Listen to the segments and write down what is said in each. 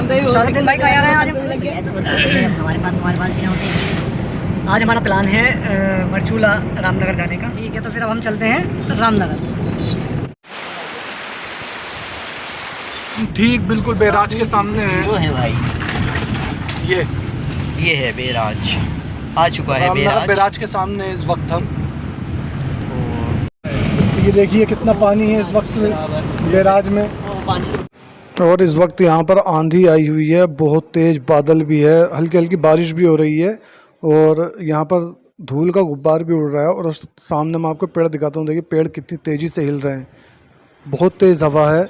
सारा दिन भाई कहाँ आ रहे हैं आज? आज हमारा प्लान है मरचूला रामनगर जाने का। ठीक है, तो फिर अब हम चलते हैं रामनगर। ठीक बिल्कुल बैराज के सामने है। वो है भाई, ये है बैराज। आ चुका है बैराज। बैराज के सामने इस वक्त हम। ये देखिए कितना पानी है इस वक्त बैराज में। और इस वक्त यहाँ पर आंधी आई हुई है, बहुत तेज़ बादल भी है, हल्की हल्की बारिश भी हो रही है और यहाँ पर धूल का गुब्बार भी उड़ रहा है। और सामने मैं आपको पेड़ दिखाता हूँ, देखिए पेड़ कितनी तेज़ी से हिल रहे हैं, बहुत तेज़ हवा है।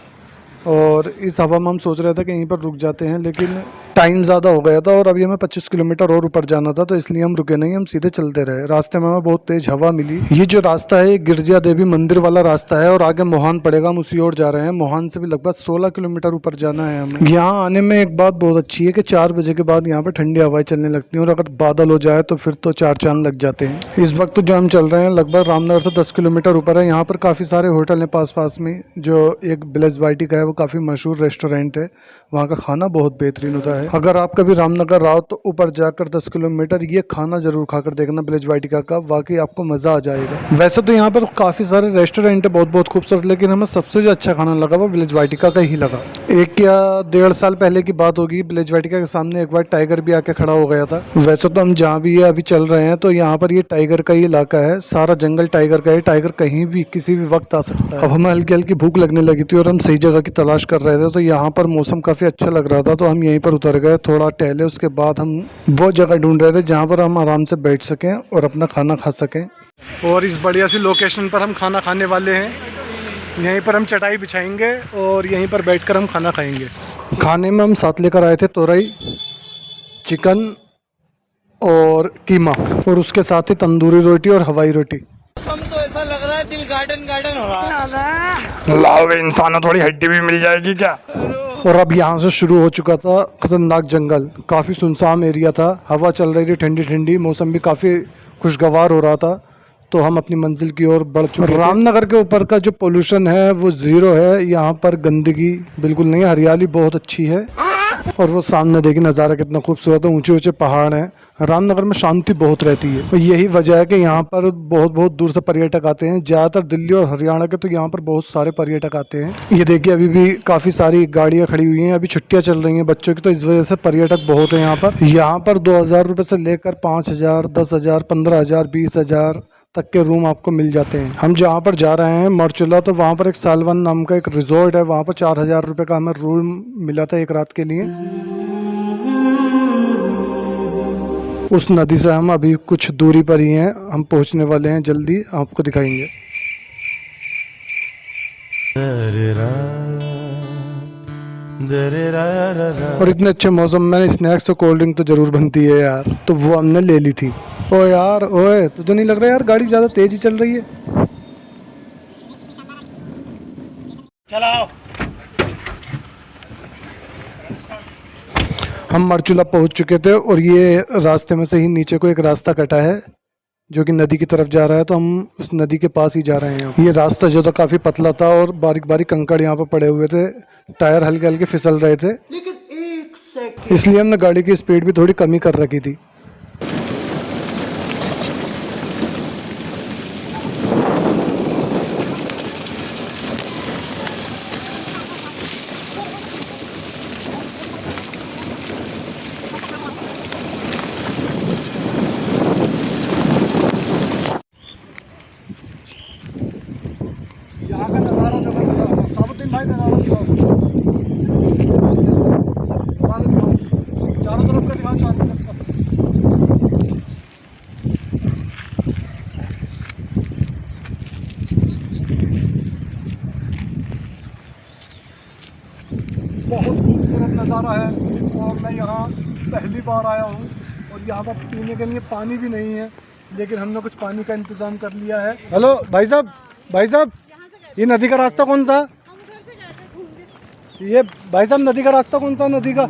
और इस हवा में हम सोच रहे थे कि यहीं पर रुक जाते हैं, लेकिन टाइम ज़्यादा हो गया था और अभी हमें 25 किलोमीटर और ऊपर जाना था, तो इसलिए हम रुके नहीं, हम सीधे चलते रहे। रास्ते में हमें बहुत तेज़ हवा मिली। ये जो रास्ता है ये गिरजा देवी मंदिर वाला रास्ता है और आगे मोहान पड़ेगा, हम उसी ओर जा रहे हैं। मोहान से भी लगभग 16 किलोमीटर ऊपर जाना है हमें। यहाँ आने में एक बात बहुत अच्छी है कि 4 बजे के बाद यहाँ पर ठंडी हवाएं चलने लगती हैं और अगर बादल हो जाए तो फिर तो 4 चांद लग जाते हैं। इस वक्त जो हम चल रहे हैं लगभग रामनगर से 10 किलोमीटर ऊपर है। यहाँ पर काफ़ी सारे होटल हैं पास में। जो एक ब्लेस वाइटी का है वो काफ़ी मशहूर रेस्टोरेंट है, वहाँ का खाना बहुत बेहतरीन होता है। अगर आप कभी रामनगर आओ तो ऊपर जाकर 10 किलोमीटर ये खाना जरूर खाकर देखना ब्लेस वाटिका का, वाकई आपको मज़ा आ जाएगा। वैसे तो यहाँ पर काफ़ी सारे रेस्टोरेंट है बहुत खूबसूरत, लेकिन हमें सबसे जो अच्छा खाना लगा वो ब्लेस वाटिका का ही लगा। 1 या 1.5 साल पहले की बात होगी, ब्लेस वाटिका के सामने एक बार टाइगर भी आके खड़ा हो गया था। वैसे तो हम जहाँ भी अभी चल रहे हैं तो यहाँ पर ये टाइगर का ही इलाका है, सारा जंगल टाइगर का है, टाइगर कहीं भी किसी भी वक्त आ सकता है। अब हमें हल्की हल्की भूख लगने लगी थी और हम सही जगह की तलाश कर रहे थे, तो यहाँ पर मौसम काफ़ी अच्छा लग रहा था, तो हम यहीं पर उतर गए, थोड़ा टहले। उसके बाद हम वो जगह ढूंढ रहे थे जहाँ पर हम आराम से बैठ सकें और अपना खाना खा सकें। और इस बढ़िया सी लोकेशन पर हम खाना खाने वाले हैं। यहीं पर हम चटाई बिछाएंगे और यहीं पर बैठकर हम खाना खाएंगे। खाने में हम साथ लेकर आए थे तोरई, चिकन और कीमा, और उसके साथ ही तंदूरी रोटी और हवाई रोटी। हम तो ऐसा लग रहा है दिल गार्डन हो रहा है। लाओ इंसानों, थोड़ी हड्डी भी मिल जाएगी क्या। और अब यहाँ से शुरू हो चुका था खतरनाक जंगल, काफ़ी सुनसान एरिया था, हवा चल रही थी ठंडी ठंडी, मौसम भी काफ़ी खुशगवार हो रहा था, तो हम अपनी मंजिल की ओर बढ़ चुके। रामनगर के ऊपर का जो पोल्यूशन है वो 0 है, यहाँ पर गंदगी बिल्कुल नहीं, हरियाली बहुत अच्छी है। और वो सामने देखिए नज़ारा कितना खूबसूरत है, ऊंचे ऊंचे पहाड़ हैं। रामनगर में शांति बहुत रहती है और यही वजह है कि यहाँ पर बहुत दूर से पर्यटक आते हैं। ज़्यादातर दिल्ली और हरियाणा के तो यहाँ पर बहुत सारे पर्यटक आते हैं। ये देखिए अभी भी काफ़ी सारी गाड़ियाँ खड़ी हुई हैं, अभी छुट्टियाँ चल रही हैं बच्चों की, तो इस वजह से पर्यटक बहुत हैं यहाँ पर। यहाँ पर 2000 रुपये से लेकर 5000, 10,000, 15,000, 20,000 तक के रूम आपको मिल जाते हैं। हम जहाँ पर जा रहे हैं मरचूला, तो वहाँ पर एक सालवन नाम का एक रिजॉर्ट है, वहाँ पर 4000 रुपये का हमें रूम मिला था एक रात के लिए। उस नदी से हम अभी कुछ दूरी पर ही हैं, हम पहुँचने वाले हैं, जल्दी आपको दिखाएंगे। और इतने अच्छे मौसम में स्नैक्स और कोल्ड ड्रिंक तो जरूर बनती है यार, तो वो हमने ले ली थी। ओ यार, ओए तुझे नहीं लग रहा यार गाड़ी ज़्यादा तेज़ी चल रही है? चलाओ। हम मरचूला पहुंच चुके थे और ये रास्ते में से ही नीचे को एक रास्ता कटा है जो कि नदी की तरफ जा रहा है, तो हम उस नदी के पास ही जा रहे हैं। ये रास्ता जो था काफ़ी पतला था और बारीक बारीक कंकड़ यहाँ पर पड़े हुए थे, टायर हल्के हल्के फिसल रहे थे, लेकिन 1 सेकंड, इसलिए हमने गाड़ी की स्पीड भी थोड़ी कमी कर रखी थी। यहाँ का नज़ारा देखो, साबुद्दीन भाई नज़ारा दिखाओ, चारों तरफ का दिखाओ, चारों तरफ का। बहुत खूबसूरत नज़ारा है और मैं यहाँ पहली बार आया हूँ और यहाँ पर पीने के लिए पानी भी नहीं है, लेकिन हमने कुछ पानी का इंतज़ाम कर लिया है। हेलो भाई साहब, ये नदी का रास्ता कौन सा? ये भाई साहब नदी का रास्ता कौन सा? नदी का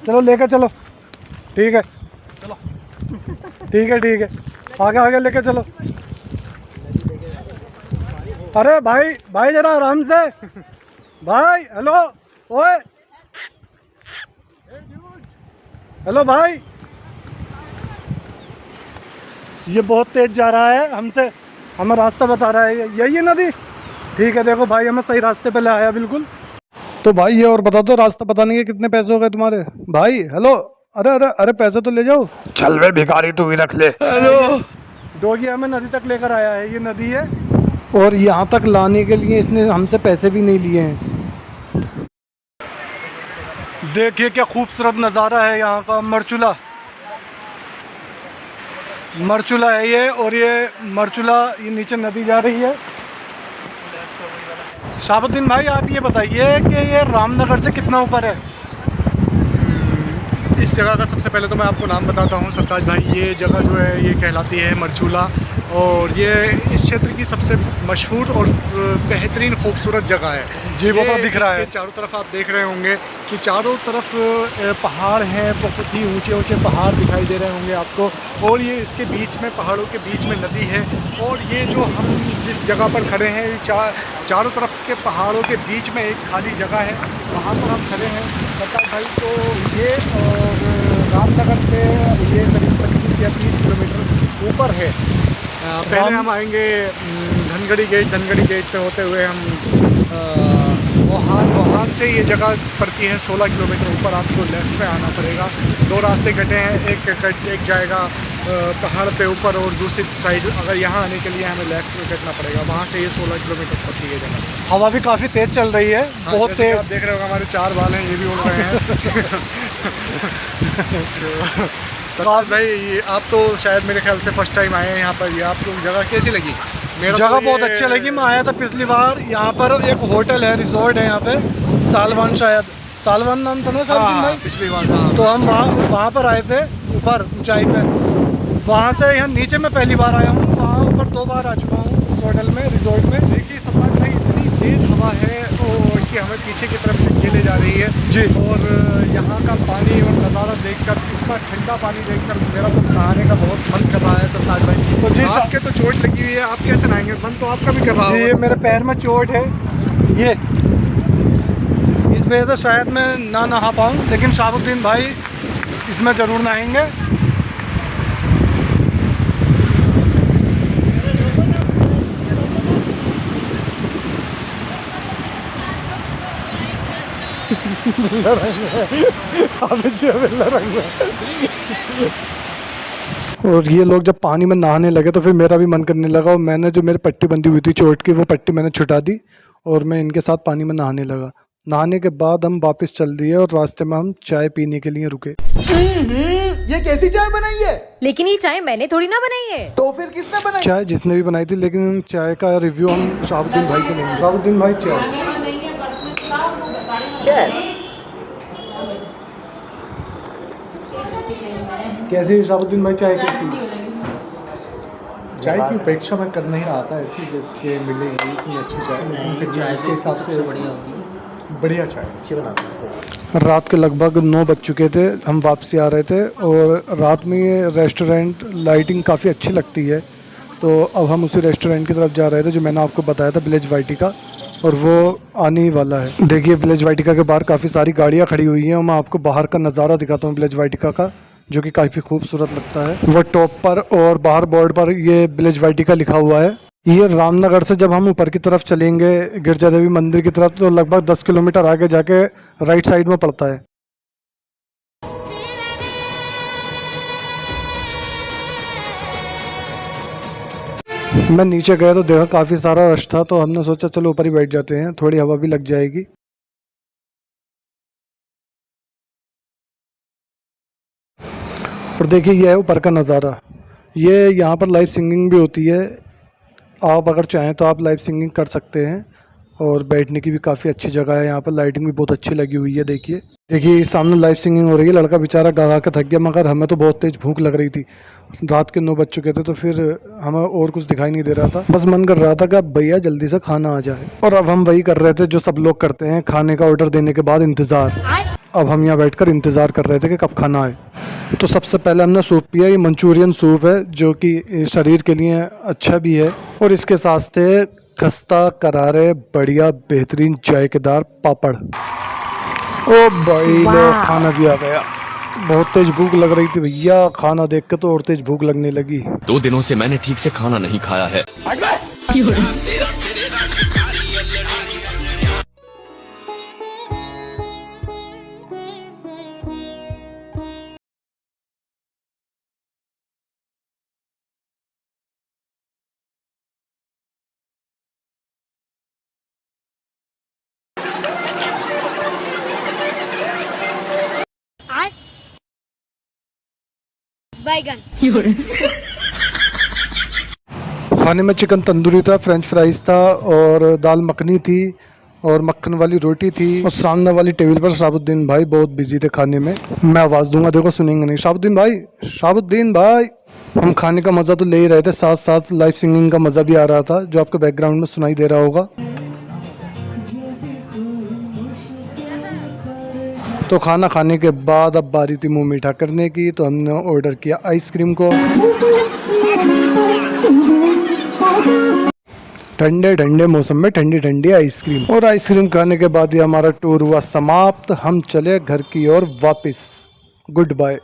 चलो लेकर चलो। ठीक है चलो, ठीक है आगे लेके चलो। अरे भाई जरा आराम से भाई। हेलो ओए, हेलो भाई, ये बहुत तेज जा रहा है, हमसे हमें रास्ता बता रहा है, यही है नदी। ठीक है, देखो भाई हमें सही रास्ते पे ले आया बिल्कुल। तो भाई ये और बता दो, रास्ता बताने के कितने पैसे हो गए तुम्हारे? भाई हेलो, अरे अरे अरे पैसे तो ले जाओ। चल वे भिखारी, तू भी रख ले। हेलो। डॉगी हमें नदी तक लेकर आया है, ये नदी है, और यहाँ तक लाने के लिए इसने हमसे पैसे भी नहीं लिए हैं। देखिए क्या खूबसूरत नज़ारा है यहाँ का। मरचूला, मरचूला है ये, और ये मरचूला, ये नीचे नदी जा रही है। शाहबुद्दीन भाई आप ये बताइए कि ये रामनगर से कितना ऊपर है? इस जगह का सबसे पहले तो मैं आपको नाम बताता हूँ सरताज भाई। ये जगह जो है ये कहलाती है मरचूला, और ये इस क्षेत्र की सबसे मशहूर और बेहतरीन खूबसूरत जगह है। जी वो तो दिख रहा है। चारों तरफ आप देख रहे होंगे कि चारों तरफ पहाड़ हैं, बहुत ही ऊंचे ऊंचे पहाड़ दिखाई दे रहे होंगे आपको, और ये इसके बीच में, पहाड़ों के बीच में नदी है। और ये जो हम जिस जगह पर खड़े हैं, चारों तरफ के पहाड़ों के बीच में एक खाली जगह है, वहाँ पर हम खड़े हैं सरताज भाई। तो ये और रामनगर से ये करीब 25 या 30 किलोमीटर ऊपर है। पहले हम आएंगे धनगढ़ी गेट से होते हुए हम वोहान से ये जगह पड़ती है 16 किलोमीटर ऊपर। आपको लेफ्ट में आना पड़ेगा। दो रास्ते कटे हैं, एक जाएगा पहाड़ पे ऊपर, और दूसरी साइड अगर यहाँ आने के लिए हमें लेफ्ट में कटना पड़ेगा। वहाँ से ये 16 किलोमीटर पड़ती है जगह। हवा भी काफ़ी तेज़ चल रही है, बहुत तेज़। आप देख रहे हो हमारे 4 बाल हैं, ये भी उड़ रहे हैं। सरताज भाई, ये आप तो शायद मेरे ख्याल से फर्स्ट टाइम आए हैं यहाँ पर। ये आपको जगह कैसी लगी? जगह बहुत अच्छी लगी। मैं आया था पिछली बार, यहाँ पर एक होटल है, रिजॉर्ट है यहाँ पे, सालवन, शायद सालवन नाम था ना शायद भाई? पिछली बार तो हम वहाँ पर आए थे, ऊपर ऊंचाई पे। वहाँ से यहाँ नीचे मैं पहली बार आया हूँ, वहाँ ऊपर 2 बार आ चुका हूँ उस होटल में, रिजॉर्ट में। देखिए सरताज भाई, इतनी तेज़ हवा है और कि हमें पीछे की तरफ धकेले जा रही है जी। और यहाँ का पानी और नज़ारा देखकर, इतना ठंडा पानी देखकर मेरा तो नहाने का बहुत मन कर रहा है सरताज भाई। तो जी आपके तो चोट लगी हुई है, आप कैसे नहाएंगे? मन तो आपका भी कर रहा जी, है। ये मेरे पैर में चोट है, ये इस वजह से शायद मैं ना नहा पाऊँ, लेकिन शाहबुद्दीन भाई इसमें ज़रूर नहाएंगे। और ये लोग जब पानी में नहाने लगे तो फिर मेरा भी मन करने लगा, और मैंने जो मेरी पट्टी बंधी हुई थी चोट की, वो पट्टी मैंने छुटा दी और मैं इनके साथ पानी में नहाने लगा। नहाने के बाद हम वापस चल दिए और रास्ते में हम चाय पीने के लिए रुके। ये कैसी चाय बनाई है? लेकिन ये चाय मैंने थोड़ी ना बनाई है। तो फिर किसने बनाई? चाय जिसने भी बनाई थी, लेकिन चाय का रिव्यू हम शाहबुद्दीन भाई से लेंगे। शाहबुद्दीन भाई, चाय कैसी? शाहबुद्दीन भाई चाय कैसी? चाय की उपेक्षा मैं कर नहीं रहा था, ऐसी जिसके मिलेगी इतनी अच्छी चाय, लेकिन फिर चाय के हिसाब से बढ़िया चाय अच्छी बनाता है। रात के लगभग 9 बज चुके थे, हम वापसी आ रहे थे, और रात में ये रेस्टोरेंट लाइटिंग काफ़ी अच्छी लगती है। तो अब हम उसी रेस्टोरेंट की तरफ जा रहे थे जो मैंने आपको बताया था, विलेज वाटिका, और वो आने ही वाला है। देखिए विलेज वाटिका के बाहर काफ़ी सारी गाड़ियाँ खड़ी हुई हैं, और मैं आपको बाहर का नज़ारा दिखाता हूँ विलेज वाटिका का, जो कि काफ़ी खूबसूरत लगता है। वो टॉप पर और बाहर बोर्ड पर ये विलेज वाटिका लिखा हुआ है। ये रामनगर से जब हम ऊपर की तरफ चलेंगे गिरजा देवी मंदिर की तरफ, तो लगभग 10 किलोमीटर आगे जाके राइट साइड में पड़ता है। मैं नीचे गया तो देखा काफ़ी सारा रश था, तो हमने सोचा चलो ऊपर ही बैठ जाते हैं, थोड़ी हवा भी लग जाएगी। और देखिए ये है ऊपर का नज़ारा। ये यहाँ पर लाइव सिंगिंग भी होती है, आप अगर चाहें तो आप लाइव सिंगिंग कर सकते हैं, और बैठने की भी काफ़ी अच्छी जगह है। यहाँ पर लाइटिंग भी बहुत अच्छी लगी हुई है। देखिए सामने लाइव सिंगिंग हो रही है। लड़का बेचारा गा गा के थक गया, मगर हमें तो बहुत तेज़ भूख लग रही थी। रात के 9 बज चुके थे, तो फिर हमें और कुछ दिखाई नहीं दे रहा था, बस मन कर रहा था कि अब भैया जल्दी से खाना आ जाए। और अब हम वही कर रहे थे जो सब लोग करते हैं, खाने का ऑर्डर देने के बाद इंतज़ार। अब हम यहाँ बैठकर इंतज़ार कर रहे थे कि कब खाना आए। तो सबसे पहले हमने सूप पिया। ये मंचूरियन सूप है, जो कि शरीर के लिए अच्छा भी है, और इसके साथ थे खस्ता करारे बढ़िया बेहतरीन जायकेदार पापड़। ओ भाई लो, खाना भी आ गया। बहुत तेज भूख लग रही थी भैया, खाना देख के तो और तेज भूख लगने लगी। 2 दिनों से मैंने ठीक से खाना नहीं खाया है। बैगन। खाने में चिकन तंदूरी था, फ्रेंच फ्राइज था और दाल मखनी थी और मक्खन वाली रोटी थी। और सामने वाली टेबल पर शाहबुद्दीन भाई बहुत बिजी थे खाने में। मैं आवाज़ दूंगा, देखो सुनेंगे नहीं। शाहबुद्दीन भाई, शाहबुद्दीन भाई। हम खाने का मज़ा तो ले ही रहे थे, साथ साथ लाइव सिंगिंग का मज़ा भी आ रहा था, जो आपके बैकग्राउंड में सुनाई दे रहा होगा। तो खाना खाने के बाद अब बारी थी मुंह मीठा करने की, तो हमने ऑर्डर किया आइसक्रीम को। ठंडे ठंडे मौसम में ठंडी ठंडी आइसक्रीम। और आइसक्रीम खाने के बाद ही हमारा टूर हुआ समाप्त। हम चले घर की ओर वापस। Good bye.